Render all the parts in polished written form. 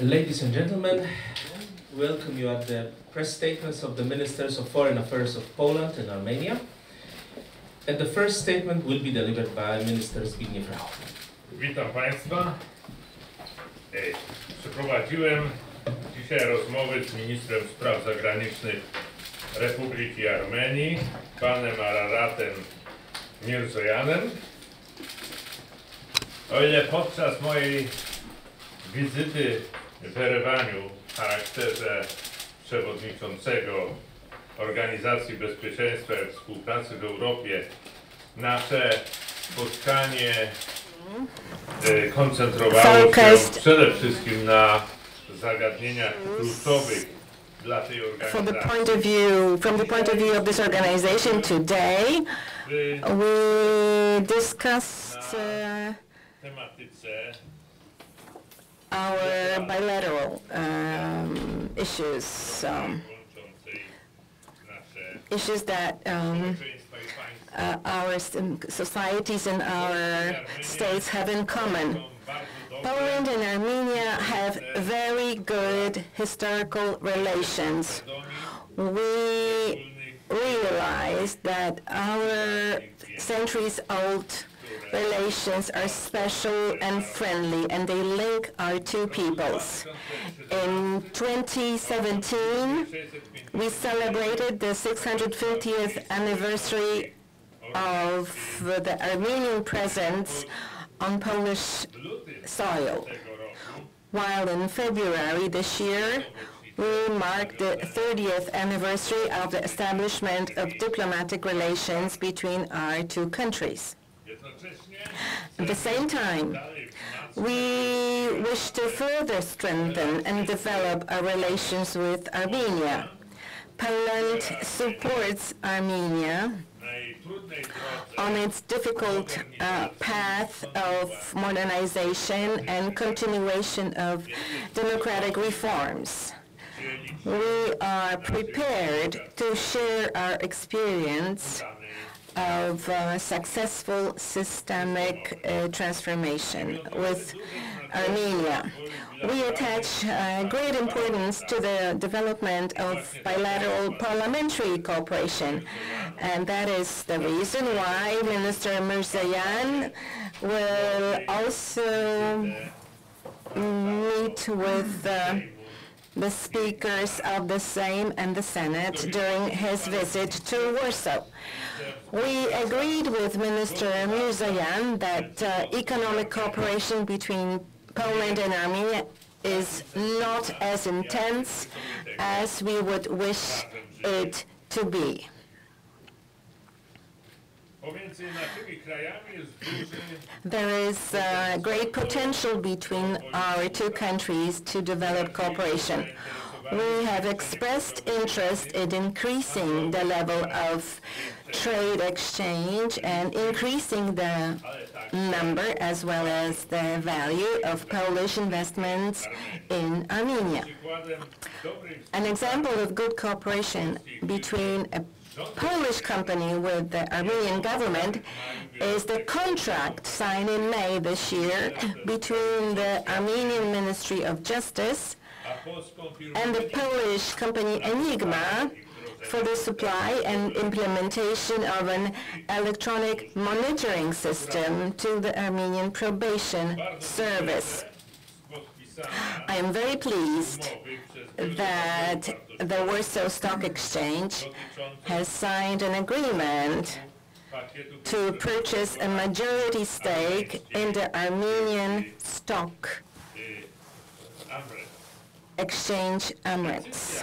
Ladies and gentlemen, welcome you at the press statements of the Ministers of Foreign Affairs of Poland and Armenia. And the first statement will be delivered by Minister Zbigniew Raui. Witam Państwa. Przeprowadziłem dzisiaj rozmowę z ministrem spraw zagranicznych Republiki Armenii, panem Araratem Mirzojanem. O ile podczas mojej wizyty w Erewaniu w charakterze przewodniczącego Organizacji Bezpieczeństwa i Współpracy w Europie nasze spotkanie koncentrowało się przede wszystkim na zagadnieniach kluczowych dla tej organizacji. From the point of view of this organization today, we discussed our bilateral issues that our societies and our states have in common. Poland and Armenia have very good historical relations. We realize that our centuries-old relations are special and friendly, and they link our two peoples. In 2017, we celebrated the 650th anniversary of the Armenian presence on Polish soil, while in February this year, we marked the 30th anniversary of the establishment of diplomatic relations between our two countries. At the same time, we wish to further strengthen and develop our relations with Armenia. Poland supports Armenia on its difficult path of modernization and continuation of democratic reforms. We are prepared to share our experience of successful systemic transformation with Armenia. We attach great importance to the development of bilateral parliamentary cooperation, and that is the reason why Minister Mirzoyan will also meet with the speakers of the Sejm and the Senate during his visit to Warsaw. We agreed with Minister Mirzoyan that economic cooperation between Poland and Armenia is not as intense as we would wish it to be. There is great potential between our two countries to develop cooperation. We have expressed interest in increasing the level of trade exchange and increasing the number as well as the value of Polish investments in Armenia. An example of good cooperation between a Polish company with the Armenian government is the contract signed in May this year between the Armenian Ministry of Justice and the Polish company Enigma for the supply and implementation of an electronic monitoring system to the Armenian probation service. I am very pleased that the Warsaw Stock Exchange has signed an agreement to purchase a majority stake in the Armenian Stock Exchange Emirates.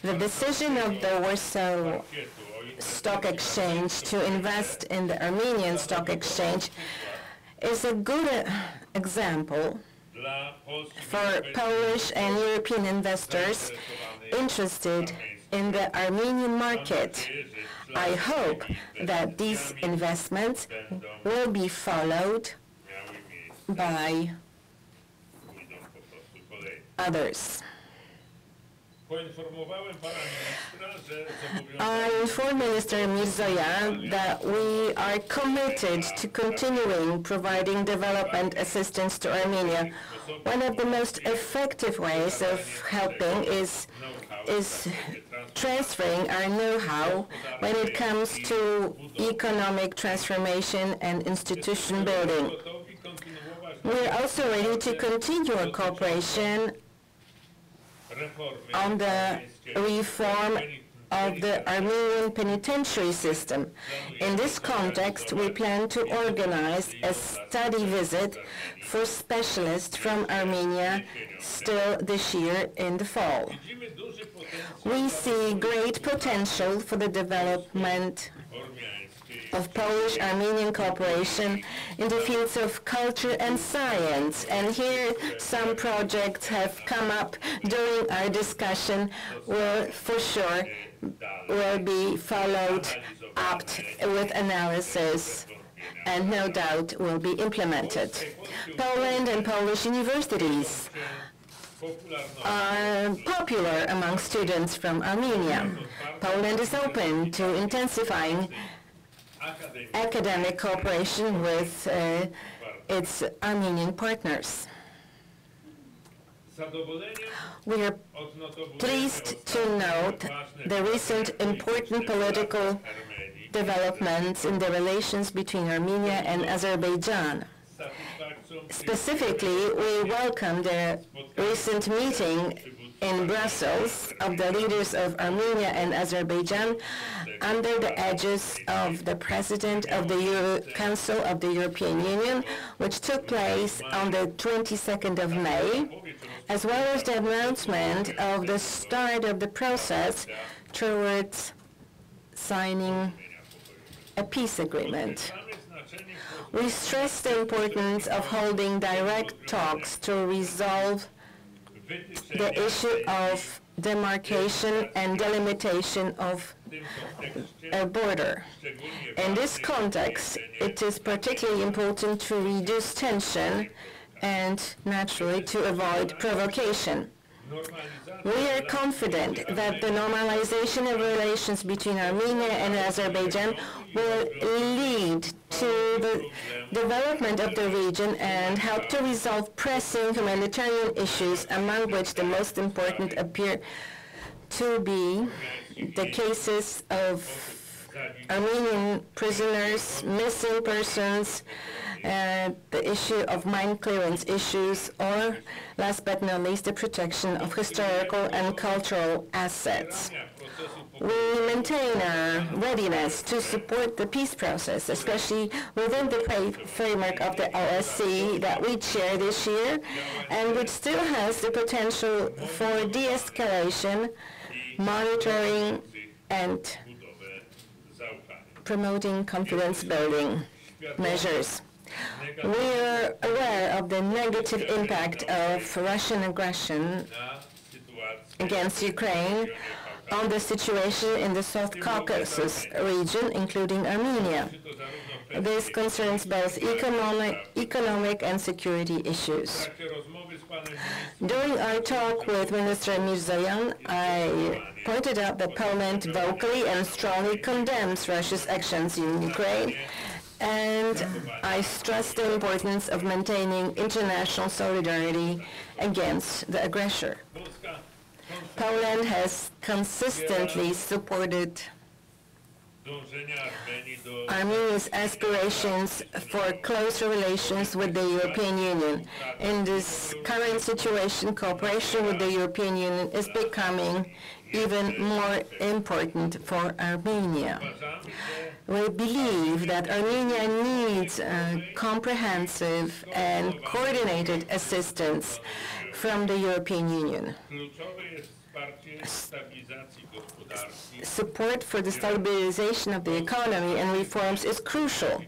The decision of the Warsaw Stock Exchange to invest in the Armenian Stock Exchange is a good example for Polish and European investors interested in the Armenian market. I hope that these investments will be followed by others. I informed Minister Mirzoyan that we are committed to continuing providing development assistance to Armenia. One of the most effective ways of helping is transferring our know-how when it comes to economic transformation and institution building. We are also ready to continue our cooperation on the reform of the Armenian penitentiary system. In this context, we plan to organize a study visit for specialists from Armenia still this year in the fall. We see great potential for the development of Polish-Armenian cooperation in the fields of culture and science. And here some projects have come up during our discussion will for sure will be followed up with analysis and no doubt will be implemented. Poland and Polish universities are popular among students from Armenia. Poland is open to intensifying academic cooperation with its Armenian partners. We are pleased to note the recent important political developments in the relations between Armenia and Azerbaijan. Specifically, we welcome the recent meeting in Brussels of the leaders of Armenia and Azerbaijan under the aegis of the President of the Council of the European Union, which took place on the 22nd of May, as well as the announcement of the start of the process towards signing a peace agreement. We stress the importance of holding direct talks to resolve the issue of demarcation and delimitation of a border. In this context, it is particularly important to reduce tension and, naturally, to avoid provocation. We are confident that the normalization of relations between Armenia and Azerbaijan will lead to the development of the region and help to resolve pressing humanitarian issues, among which the most important appear to be the cases of Armenian prisoners, missing persons, the issue of mine clearance issues, or, last but not least, the protection of historical and cultural assets. We maintain our readiness to support the peace process, especially within the framework of the OSCE that we chair this year, and which still has the potential for de-escalation, monitoring, and promoting confidence-building measures. We are aware of the negative impact of Russian aggression against Ukraine on the situation in the South Caucasus region, including Armenia. This concerns both economic and security issues. During our talk with Minister Mirzoyan, I pointed out that Poland vocally and strongly condemns Russia's actions in Ukraine, and I stressed the importance of maintaining international solidarity against the aggressor. Poland has consistently supported Armenia's aspirations for closer relations with the European Union. In this current situation, cooperation with the European Union is becoming even more important for Armenia. We believe that Armenia needs comprehensive and coordinated assistance from the European Union. Support for the stabilization of the economy and reforms is crucial.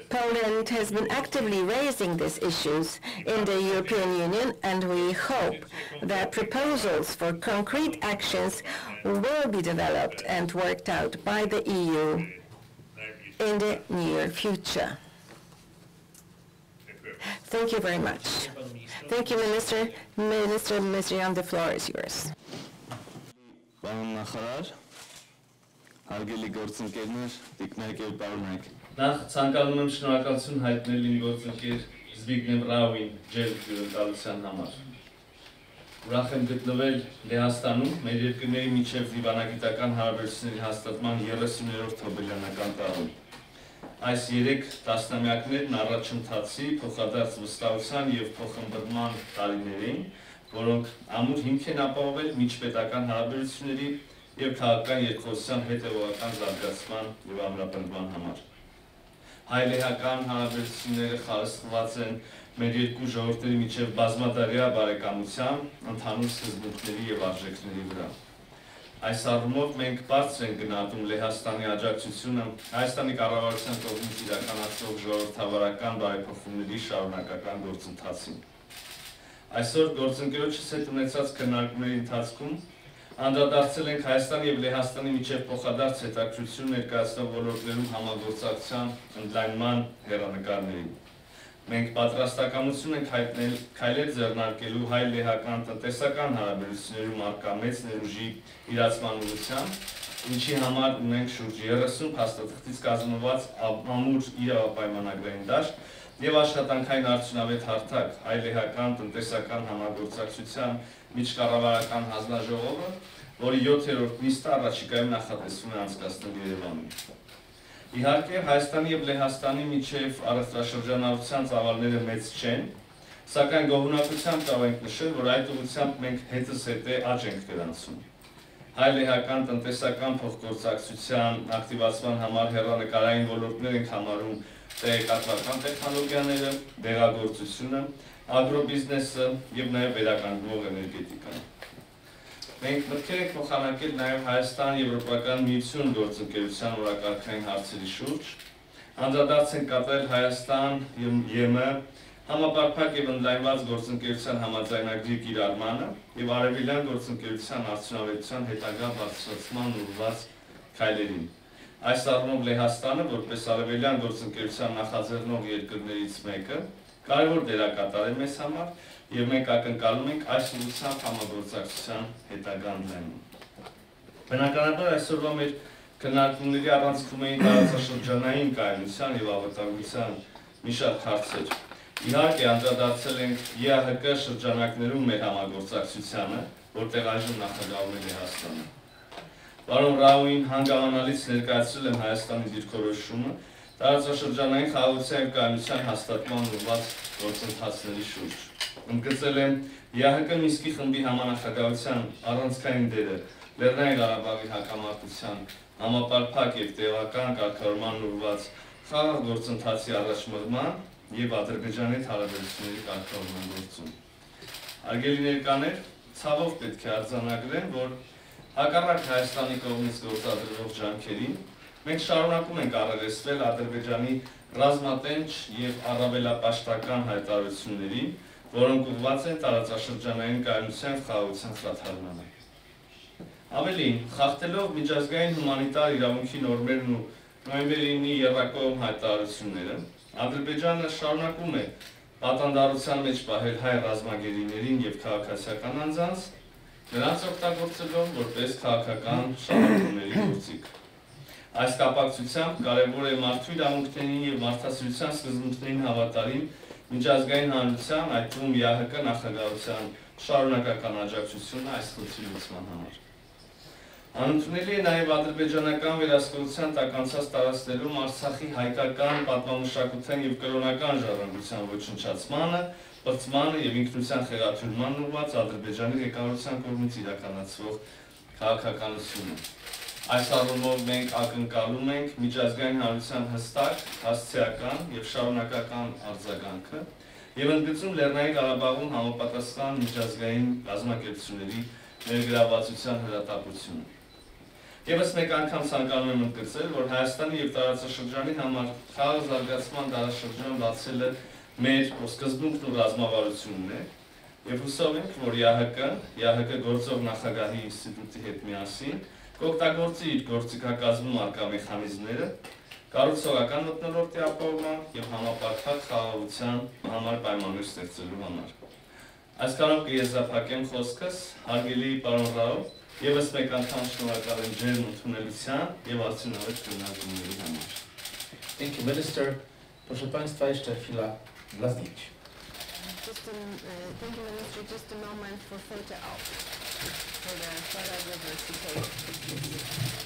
Poland has been actively raising these issues in the European Union, and we hope that proposals for concrete actions will be developed and worked out by the EU in the near future. Thank you very much. Thank you, Minister. Minister Mirzoyan, the floor is yours. Պարոն նախարար, հարգելի գործընկերներ, տիկնայք եւ պարոնայք։ Նախ ցանկանում եմ շնորհակալություն հայտնել իմ գործընկեր Զբիգնև Ռաուին ջերմ հյուրընկալության համար։ Ուրախ եմ գտնվել Լեհաստանում մեր երկրների միջև դիվանագիտական հարաբերությունների հաստատման 30-րդ հոբելյանական տարում։ Այս 3 տասնամյակներն առաջընթացի, փոխադարձ վստահության եւ փոխըմբռնման տարիներին, որոնք ամուր հիմք են ապահովել միջպետական հարաբերությունների եւ քաղաքական երկխոսության հետեւողական զարգացման եւ ամրապնդման համար։ Հայ-լեհական հարաբերությունները խարսխված են մեր երկու ժողովուրդների միջև բազմադարյա բարեկամության, ընդհանուր սկզբունքների եւ արժեքների վրա։ Այս առումով մենք բարձր ենք գնահատում Լեհաստանի աջակցությունը Հայաստանի կառավարության կողմից իրականացվող ժողովրդավարական բարեփոխումների շարունակական գործընթացին։ Այսօր գործընկերոջս հետ ունեցած քննարկումների ընթացքում անդրադարձել ենք Հայաստանի եւ Լեհաստանի միջև փոխադարձ հետաքրքրություն ներկայացնող ոլորտներում համագործակցության ընդլայնման հեռանկարներին։ Մենք պատրաստակամություն ենք հայտնել քայլեր ձեռնարկելու հայ-լեհական տնտեսական հարաբերություններում առկա մեծ ներուժի իրացման ուղղությամբ, ինչի համար ունենք շուրջ 30 փաստաթղթից կազմված ամուր իրավապայմանագրային դաշտ եւ աշխատանքային արդյունավետ հարթակ հայ-լեհական տնտեսական համագործակցության միջկառավարական հանձնաժողովը, որի 7-րդ նիստը առաջիկայում նախատեսվում է անցկացնել Երևանում։ Իհարկե, Հայաստանի եւ Լեհաստանի միջև առևտրաշրջանառության ծավալները մեծ չեն, սակայն գոհունակությամբ կարող ենք նշել, որ այդ ուղղությամբ մենք հետզհետե աճ ենք գրանցում։ Հայ-լեհական տնտեսական փոխգործակցության ակտիվացման համար հեռանկարային ոլորտներ ենք համարում տեղեկատվական տեխնոլոգիաները, դեղագործությունը, ագրոբիզնեսը եւ նաեւ վերականգնող էներգետիկան։ Մենք մտքեր ենք փոխանակել նաև Հայաստան-Եվրոպական միություն գործընկերության օրակարգային հարցերի շուրջ, անդրադարձ ենք կատարել Հայաստան ԵՄ համապարփակ եւ ընդլայնված գործընկերության համաձայնագրի կիրառմանը եւ արևելյան գործընկերության արդյունավետության հետագա բարձրացման ուղղված քայլերին։ Այս առումով Լեհաստանը, որպես արևելյան գործընկերության նախաձեռնող երկրներից մեկը, կարևոր դերակատար է մեզ համար եւ մենք ակնկալում ենք այս ուղղությամբ համագործակցության հետագա ընդլայնումը։ Բնականաբար այսօրվա մեր քննարկումների առանցքում էին տարածաշրջանային կայունության եւ ավտարության մի շարք հարցեր։ Իհարկե անդրադարձել ենք ԵԱՀԿ շրջանակներում մեր համագործակցությանը, որտեղ այժմ նախագահում է Լեհաստանը։ Պարոն Ռաուին հանգամանալից ներկայացրել եմ Հայաստանի դիրքորոշումը տարածաշրջանային խաղաղության եւ կայունության հաստատման ուղղված գործընթացների շուրջ։ Ընդգծել եմ ԵԱՀԿ Մինսկի խմբի համանախագահության առանցքային դերը Լեռնային Ղարաբաղի հակամարտության համապարփակ եւ տեղական կարգավորման ուղղված խաղաղ գործընթացի առաջմղման եւ Ադրբեջանի հետ հարաբերությունների կարգավորման գործում։ Հարգելի ներկաներ, ցավով պետք է արձանագրեմ, որ հակառակ Հայաստանի կողմից գործադրվող ջանքերին մենք շարունակում ենք առերեսվել Ադրբեջանի ռազմատենչ եւ առավելապաշտական հայտարարություններին, որոնք ուղղված են տարածաշրջանային կայունության եւ խաղաղության խաթարմանը։ Ավելին, խախտելով միջազգային հումանիտար իրավունքի նորմերն ու նոյեմբերի 9-ի եռակողմ հայտարարությունները, Ադրբեջանը շարունակում է պատանդառության մեջ պահել հայ ռազմագերիներին եւ քաղաքացիական անձանց, նրանց օգտագործելով որպես քաղաքական շահարկումների գործիք։ Այս կապակցությամբ կարևոր է մարդու իրավունքներին եւ մարդասիրության սկզբունքներին հավատարիմ միջազգային հանրության, այդ թվում ԵԱՀԿ նախագահության շարունակական աջակցությունը այս խնդրի լուծման համար։ Անընդունելի է նաև ադրբեջանական վերահսկողության տակ անցած տարածքներում Արցախի հայկական պատմամշակութային եւ կրոնական ժառանգության ոչնչացմանը, բրծմանը եւ ինքնության խեղաթյուրմանն ուղղված Ադրբեջանի ղեկավարության կողմից իրականացվող քաղաքականությունը։ Այս առումով մենք ակնկալում ենք միջազգային հանրության հստակ, հասցեական եւ շարունակական արձագանքը եւ ընդգծում Լեռնային Ղարաբաղում համապատասխան միջազգային կազմակերպությունների ներգրավվածության հրատապությունը։ Եվս մեկ անգամ ցանկանում եմ ընդգծել, որ Հայաստանի եւ տարածաշրջանի համար խաղաղ զարգացման դարաշրջան բացելը մեր սկզբունքն ու ռազմավարությունն է եւ հուսով ենք, որ ԵԱՀԿ գործող նախագահի ինստիտուտի հետ միասին կօգտագործի իր գործիքակազմում առկա մեխանիզմները կառուցողական մթնոլորտի ապահովման եւ համապարփակ խաղաղության համար պայմաններ ստեղծելու համար։ Այսքանով կեզրափակեմ խոսքս, հարգելի պարոն Ռաու, Եվս մեկ անգամ շնորհակալ եմ ջերմ ընդունելության եւ արդյունավետ քննարկումների համար։ Thank you, Minister. Proszę Państwa, jeszcze chwila dla zdjęć. Thank you, Minister. Just a moment for photo op. For the photo diversity.